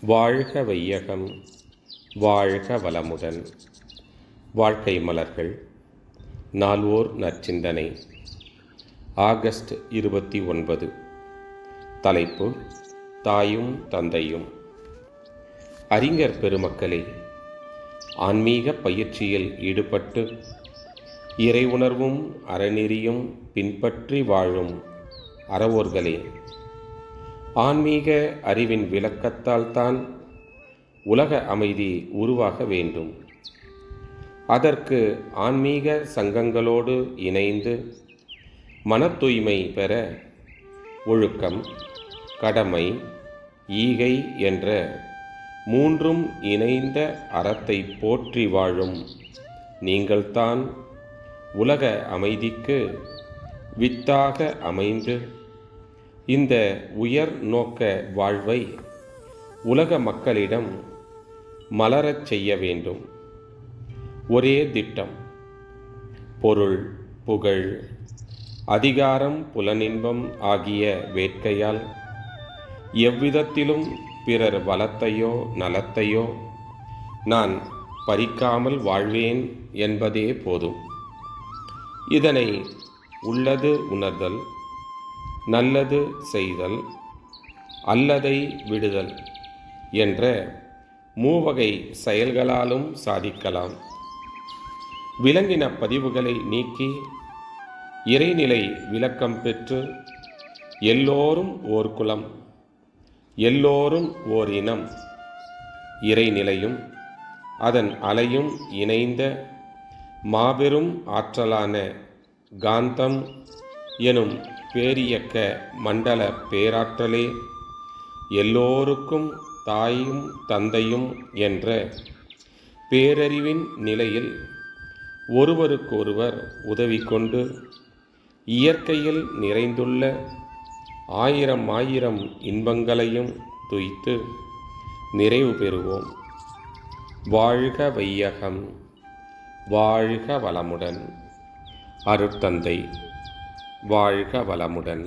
வாழ்க வையகம், வாழ்க வளமுடன். வாழ்க்கை மலர்கள். நால்வோர் நற்சிந்தனை. ஆகஸ்ட் 29. தலைப்பு: தாயும் தந்தையும். அறிஞர் பெருமக்களே, ஆன்மீக பயிற்சியில் ஈடுபட்டு இறை உணர்வும் அறநெறியும் பின்பற்றி வாழும் அறவோர்களே, ஆன்மீக அறிவின் விளக்கத்தால் தான் உலக அமைதி உருவாக வேண்டும். அதற்கு ஆன்மீக சங்கங்களோடு இணைந்து மன தூய்மை பெற ஒழுக்கம், கடமை, ஈகை என்ற மூன்றும் இணைந்த அறத்தை போற்றி வாழும் நீங்கள்தான் உலக அமைதிக்கு வித்தாக அமைந்து இந்த உயர் நோக்க வாழ்வை உலக மக்களிடம் மலரச் செய்ய வேண்டும். ஒரே திட்டம்: பொருள், புகழ், அதிகாரம், புலனின்பம் ஆகிய வேட்கையால் எவ்விதத்திலும் பிறர் வளத்தையோ நலத்தையோ நான் பறிக்காமல் வாழ்வேன் என்பதே போதும். இதனை உள்ளது உணர்தல், நல்லது செய்தல், அல்லதை விடுதல் என்ற மூவகை செயல்களாலும் சாதிக்கலாம். விலங்கின பதிவுகளை நீக்கி இறைநிலை விளக்கம் பெற்று எல்லோரும் ஓர் குலம், எல்லோரும் ஓர் இனம், இறைநிலையும் அதன் அலையும் இணைந்த மாபெரும் ஆற்றலான காந்தம் எனும் பேரியக்க மண்டல பேராற்றலே எல்லோருக்கும் தாயும் தந்தையும் என்ற பேரறிவின் நிலையில் ஒருவருக்கொருவர் உதவி கொண்டு இயற்கையில் நிறைந்துள்ள ஆயிரம் ஆயிரம் இன்பங்களையும் துய்த்து நிறைவு பெறுவோம். வாழ்க வையகம், வாழ்க வளமுடன். அருட்தந்தை வாழ்க வளமுடன்.